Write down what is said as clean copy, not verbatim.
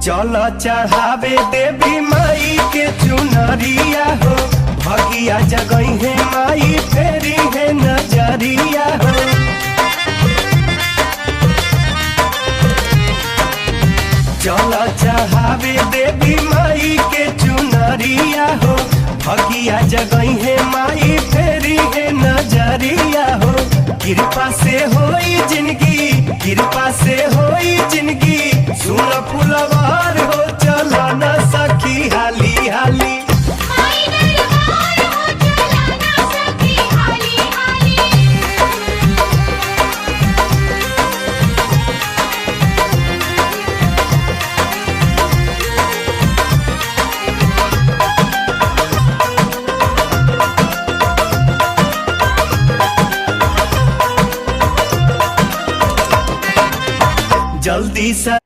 चलो चढ़ावे देवी माई के चुनरिया हो, भगिया जगई है माई फेरी है नजरिया हो। चलो चढ़ावे देवी माई के चुनरिया हो, भगिया जगई है माई फेरी है नजरिया हो। कृपा से होई जिंदगी, कृपा से होई जिंदगी, सुन फुलवार हो चला न सखी हाली हाली। जल्दी से